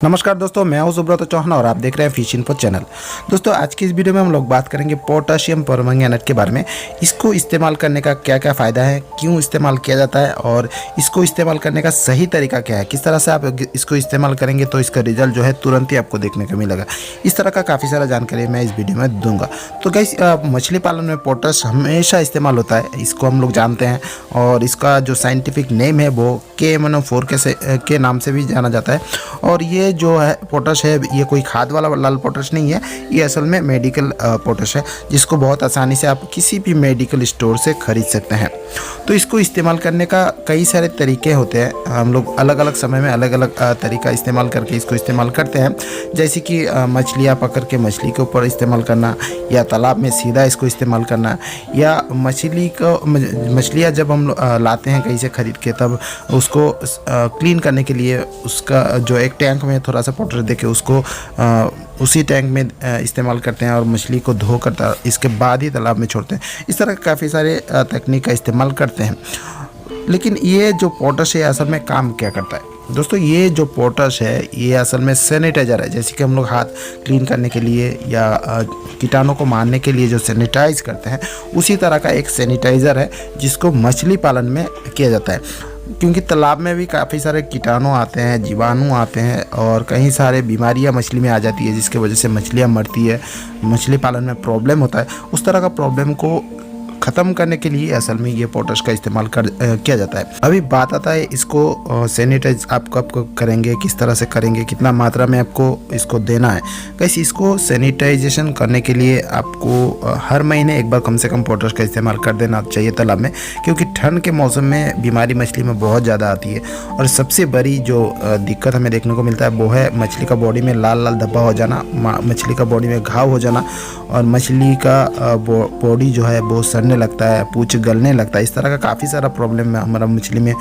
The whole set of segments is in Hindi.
नमस्कार दोस्तों, मैं हूं सुब्रत चौहान और आप देख रहे हैं फिश इन्फो चैनल। दोस्तों, आज की इस वीडियो में हम लोग बात करेंगे पोटाशियम परमंगनेट के बारे में। इसको इस्तेमाल करने का क्या क्या फ़ायदा है, क्यों इस्तेमाल किया जाता है और इसको इस्तेमाल करने का सही तरीका क्या है, किस तरह से आप इसको इस्तेमाल करेंगे तो इसका रिजल्ट जो है तुरंत ही आपको देखने को मिलेगा। इस तरह का काफ़ी सारा जानकारी मैं इस वीडियो में दूंगा। तो गाइस, मछली पालन में पोटाश हमेशा इस्तेमाल होता है, इसको हम लोग जानते हैं और इसका जो साइंटिफिक नेम है वो KMnO4 के नाम से भी जाना जाता है। और ये जो है पोटाश है, ये कोई खाद वाला लाल पोटाश नहीं है, ये असल में मेडिकल पोटाश है, जिसको बहुत आसानी से आप किसी भी मेडिकल स्टोर से खरीद सकते हैं। तो इसको इस्तेमाल करने का कई सारे तरीके होते हैं, हम लोग अलग अलग समय में अलग अलग तरीका इस्तेमाल करके इसको इस्तेमाल करते हैं। जैसे कि मछलियाँ पकड़ के मछली के ऊपर इस्तेमाल करना, या तालाब में सीधा इसको इस्तेमाल करना, या मछलियाँ जब हम लाते हैं कहीं से खरीद के, तब उसको क्लीन करने के लिए उसका जो एक टैंक में थोड़ा सा पाउडर देके उसको उसी टैंक में इस्तेमाल करते हैं और मछली को धोकर इसके बाद ही तालाब में छोड़ते हैं। इस तरह काफ़ी सारे तकनीक का इस्तेमाल करते हैं। लेकिन ये जो पोटाश है असल में काम क्या करता है दोस्तों? ये जो पोटाश है ये असल में सैनिटाइज़र है। जैसे कि हम लोग हाथ क्लीन करने के लिए या कीटाणु को मारने के लिए जो सैनिटाइज करते हैं, उसी तरह का एक सैनिटाइज़र है जिसको मछली पालन में किया जाता है। क्योंकि तालाब में भी काफ़ी सारे कीटाणु आते हैं, जीवाणु आते हैं और कई सारे बीमारियां मछली में आ जाती है, जिसके वजह से मछलियां मरती है, मछली पालन में प्रॉब्लम होता है। उस तरह का प्रॉब्लम को ख़त्म करने के लिए असल में ये पोटाश का इस्तेमाल किया जाता है। अभी बात आता है इसको सैनिटाइज आप कब करेंगे, किस तरह से करेंगे, कितना मात्रा में आपको इसको देना है। कैसे इसको सैनिटाइजेशन करने के लिए आपको हर महीने एक बार कम से कम पोटाश का इस्तेमाल कर देना चाहिए तालाब में, क्योंकि ठंड के मौसम में बीमारी मछली में बहुत ज़्यादा आती है। और सबसे बड़ी जो दिक्कत हमें देखने को मिलता है वो है मछली का बॉडी में लाल लाल धब्बा हो जाना, मछली का बॉडी में घाव हो जाना, और मछली का बॉडी जो है वो सड़ने लगता है, पूंछ गलने लगता है। इस तरह का काफ़ी सारा प्रॉब्लम हमारा मछली में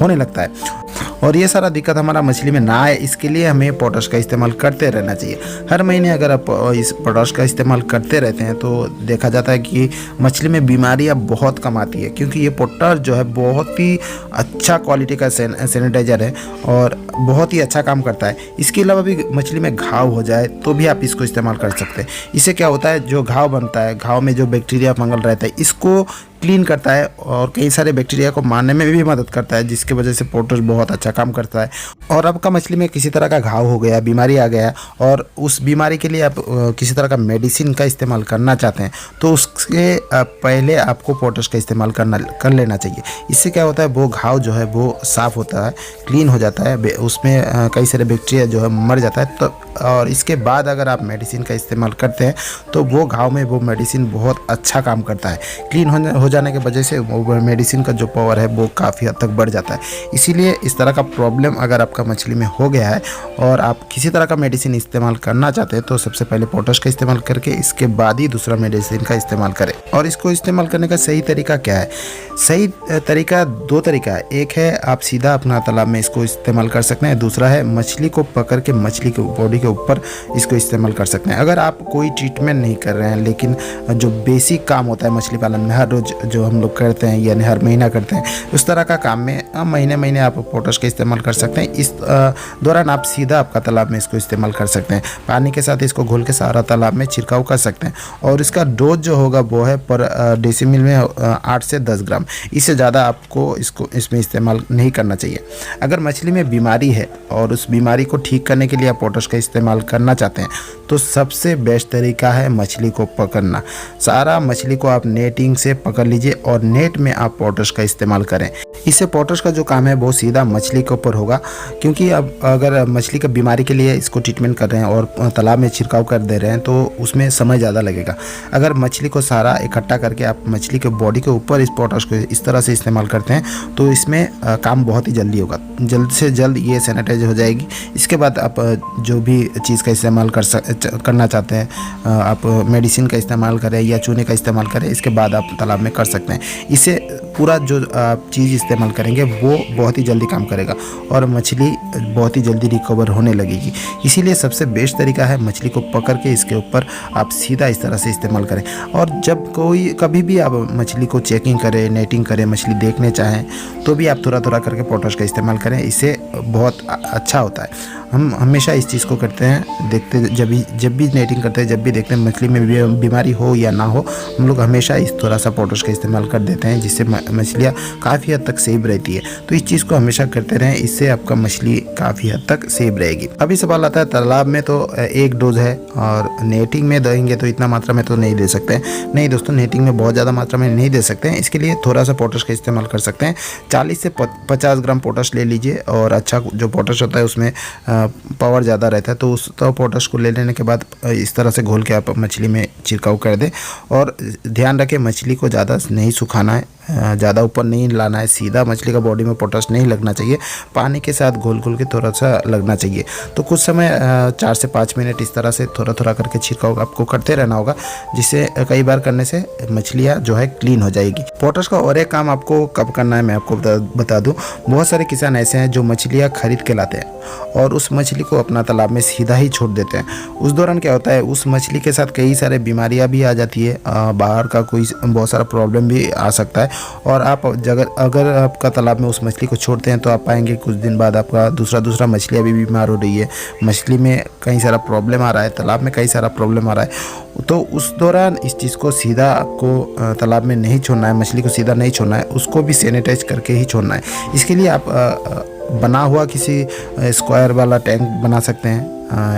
होने लगता है। और ये सारा दिक्कत हमारा मछली में ना आए, इसके लिए हमें पोटाश का इस्तेमाल करते रहना चाहिए। हर महीने अगर आप इस पोटाश का इस्तेमाल करते रहते हैं तो देखा जाता है कि मछली में बीमारियां बहुत कम आती है, क्योंकि ये पोटाश जो है बहुत ही अच्छा क्वालिटी का सैनिटाइजर है और बहुत ही अच्छा काम करता है। इसके अलावा भी मछली में घाव हो जाए तो भी आप इसको इस्तेमाल कर सकते हैं। इससे क्या होता है, जो घाव बनता है, घाव में जो बैक्टीरिया फंगल रहता है, इसको क्लीन करता है और कई सारे बैक्टीरिया को मारने में भी मदद करता है, जिसकी वजह से पोटाश बहुत अच्छा काम करता है। और आपका मछली में किसी तरह का घाव हो गया, बीमारी आ गया और उस बीमारी के लिए आप किसी तरह का मेडिसिन का इस्तेमाल करना चाहते हैं, तो उसके पहले आपको पोटाश का इस्तेमाल कर लेना चाहिए। इससे क्या होता है, वो घाव जो है वो साफ़ होता है, क्लीन हो जाता है, उसमें कई सारे बैक्टीरिया जो है मर जाता है। तो और इसके बाद अगर आप मेडिसिन का इस्तेमाल करते हैं तो वो घाव में वो मेडिसिन बहुत अच्छा काम करता है। क्लीन हो जाने की वजह से वो मेडिसिन का जो पावर है वो काफ़ी हद तक बढ़ जाता है। इसीलिए इस तरह का प्रॉब्लम अगर आपका मछली में हो गया है और आप किसी तरह का मेडिसिन इस्तेमाल करना चाहते हैं, तो सबसे पहले पोटाश का इस्तेमाल करके इसके बाद ही दूसरा मेडिसिन का इस्तेमाल करें। और इसको इस्तेमाल करने का सही तरीका क्या है? सही तरीका दो तरीका है। एक है आप सीधा अपना तालाब में इसको इस्तेमाल कर सकते हैं, दूसरा है मछली को पकड़ के मछली के बॉडी के ऊपर इसको इस्तेमाल कर सकते हैं। अगर आप कोई ट्रीटमेंट नहीं कर रहे हैं, लेकिन जो बेसिक काम होता है मछली पालन में हर रोज जो हम लोग करते हैं, यानी हर महीना करते हैं, उस तरह का काम में महीने महीने आप पोटाश का इस्तेमाल कर सकते हैं। इस दौरान आप सीधा आपका तालाब में इसको इस्तेमाल कर सकते हैं। पानी के साथ इसको घोल के सारा तालाब में छिड़काव कर सकते हैं। और इसका डोज जो होगा वो है पर डेसीमिल में 8 से 10 ग्राम। इससे ज़्यादा आपको इसमें इस्तेमाल नहीं करना चाहिए। अगर मछली में बीमारी है और उस बीमारी को ठीक करने के लिए आप पोटाश का इस्तेमाल करना चाहते हैं, तो सबसे बेस्ट तरीका है मछली को पकड़ना। सारा मछली को आप नेटिंग से पकड़ लीजिए और नेट में आप पोटाश का इस्तेमाल करें। इससे पोटाश का जो काम है वो सीधा मछली के ऊपर होगा, क्योंकि अब अगर मछली का बीमारी के लिए इसको ट्रीटमेंट कर रहे हैं और तालाब में छिड़काव कर दे रहे हैं, तो उसमें समय ज़्यादा लगेगा। अगर मछली को सारा इकट्ठा करके आप मछली के बॉडी के ऊपर इस पोटाश को इस तरह से इस्तेमाल करते हैं, तो इसमें काम बहुत ही जल्दी होगा, जल्द से जल्द ये सैनिटाइज हो जाएगी। इसके बाद आप जो भी चीज़ का इस्तेमाल करना चाहते हैं, आप मेडिसिन का इस्तेमाल करें या चूने का इस्तेमाल करें, इसके बाद आप तालाब में कर सकते हैं। इससे पूरा जो आप चीज़ इस्तेमाल करेंगे वो बहुत ही जल्दी काम करेगा और मछली बहुत ही जल्दी रिकवर होने लगेगी। इसीलिए सबसे बेस्ट तरीका है मछली को पकड़ के इसके ऊपर आप सीधा इस तरह से इस्तेमाल करें। और जब कभी भी आप मछली को चेकिंग करें, नेटिंग करें, मछली देखने चाहें, तो भी आप थोड़ा थोड़ा करके पोटाश का इस्तेमाल करें। इससे बहुत अच्छा होता है। हम हमेशा इस चीज़ को करते हैं, देखते जब भी नेटिंग करते हैं, जब भी देखते हैं मछली में बीमारी हो या ना हो, हम लोग हमेशा इस थोड़ा सा पोटश का इस्तेमाल कर देते हैं, जिससे मछलियाँ काफ़ी हद तक सेफ रहती है। तो इस चीज़ को हमेशा करते रहें, इससे आपका मछली काफ़ी हद तक सेफ रहेगी। अभी सवाल आता है तालाब में तो एक डोज है और नेटिंग में देंगे तो इतना मात्रा में तो नहीं दे सकते हैं। नहीं दोस्तों, नेटिंग में बहुत ज़्यादा मात्रा में नहीं दे सकते हैं। इसके लिए थोड़ा सा पोटश का इस्तेमाल कर सकते हैं। 40 से 50 ग्राम पोटश ले लीजिए और अच्छा जो पोटश होता है उसमें पावर ज़्यादा रहता है, तो उस पोटश को ले लेने के बाद इस तरह से घोल के आप मछली में छिड़काव कर दें। और ध्यान रखें मछली को ज़्यादा नहीं सुखाना है, ज़्यादा ऊपर नहीं लाना है, सीधा मछली का बॉडी में पोटश नहीं लगना चाहिए, पानी के साथ घोल घोल के थोड़ा सा लगना चाहिए। तो कुछ समय 4 से 5 मिनट इस तरह से थोड़ा थोड़ा करके छिड़काव आपको करते रहना होगा, जिससे कई बार करने से मछलियाँ जो है क्लीन हो जाएगी। पोटश का और एक काम आपको कब करना है मैं आपको बता दूँ। बहुत सारे किसान ऐसे हैं जो मछलियाँ खरीद के लाते हैं और उस मछली को अपना तालाब में सीधा ही छोड़ देते हैं। उस दौरान क्या होता है, उस मछली के साथ कई सारे बीमारियां भी आ जाती है, बाहर का कोई बहुत सारा प्रॉब्लम भी आ सकता है। और आप अगर आपका तालाब में उस मछली को छोड़ते हैं तो आप पाएंगे कुछ दिन बाद आपका दूसरा मछलियाँ भी बीमार हो रही है, मछली में कई सारा प्रॉब्लम आ रहा है, तालाब में कई सारा प्रॉब्लम आ रहा है। तो उस दौरान इस चीज़ को सीधा आपको तालाब में नहीं छोड़ना है, मछली को सीधा नहीं छोड़ना है, उसको भी सैनिटाइज करके ही छोड़ना है। इसके लिए आप बना हुआ किसी स्क्वायर वाला टैंक बना सकते हैं,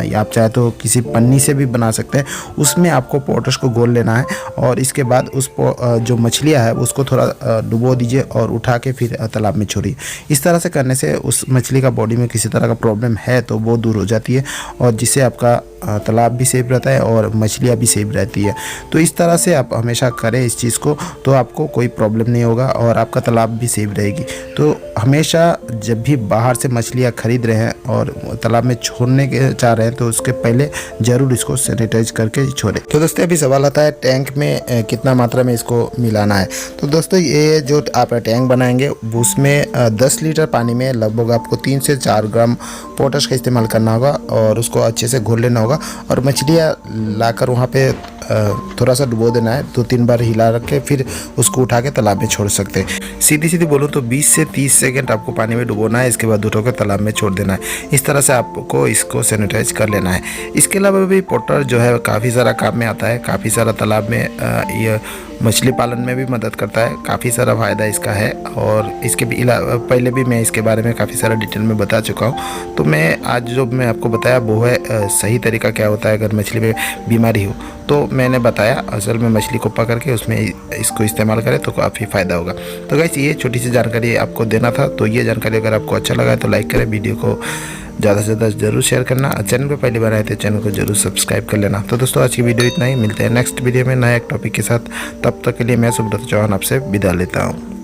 या आप चाहे तो किसी पन्नी से भी बना सकते हैं। उसमें आपको पोटश को घोल लेना है और इसके बाद उस जो मछलियाँ है उसको थोड़ा डुबो दीजिए और उठा के फिर तालाब में छोड़िए। इस तरह से करने से उस मछली का बॉडी में किसी तरह का प्रॉब्लम है तो वो दूर हो जाती है, और जिससे आपका तालाब भी सेफ रहता है और मछलियाँ भी सेफ रहती है। तो इस तरह से आप हमेशा करें इस चीज़ को, तो आपको कोई प्रॉब्लम नहीं होगा और आपका तालाब भी सेफ रहेगी। तो हमेशा जब भी बाहर से मछलियाँ खरीद रहे हैं और तालाब में छोड़ने के चाह रहे हैं तो उसके पहले ज़रूर इसको सैनिटाइज करके छोड़ें। तो दोस्तों अभी सवाल आता है टैंक में कितना मात्रा में इसको मिलाना है। तो दोस्तों ये जो आप टैंक बनाएंगे उसमें 10 लीटर पानी में लगभग आपको 3 से 4 ग्राम पोटश का इस्तेमाल करना होगा और उसको अच्छे से घोल लेना होगा और मछलियाँ लाकर वहाँ पे थोड़ा सा डुबो देना है, 2-3 बार हिला रख के फिर उसको उठा के तालाब में छोड़ सकते हैं। सीधी बोलूँ तो 20 से 30 सेकंड आपको पानी में डुबोना है, इसके बाद उठाकर तालाब में छोड़ देना है। इस तरह से आपको इसको सैनिटाइज कर लेना है। इसके अलावा भी पोटर जो है काफ़ी सारा काम में आता है, काफ़ी सारा तालाब में ये मछली पालन में भी मदद करता है, काफ़ी सारा फ़ायदा इसका है। और इसके भी पहले भी मैं इसके बारे में काफ़ी सारा डिटेल में बता चुका हूँ। तो मैं आज जो मैं आपको बताया वो है सही तरीका क्या होता है अगर मछली में बीमारी हो, तो मैंने बताया असल में मछली को पकड़ के उसमें इसको इस्तेमाल करें तो काफ़ी फ़ायदा होगा। तो गाइस ये छोटी सी जानकारी आपको देना था। तो ये जानकारी अगर आपको अच्छा लगा है तो लाइक करें, वीडियो को ज़्यादा से ज़्यादा जरूर शेयर करना, चैनल पे पहली बार आए तो चैनल को जरूर सब्सक्राइब कर लेना। तो दोस्तों आज की वीडियो इतना ही, मिलते हैं नेक्स्ट वीडियो में नया एक टॉपिक के साथ। तब तक के लिए मैं सुब्रत चौहान आपसे विदा लेता हूँ।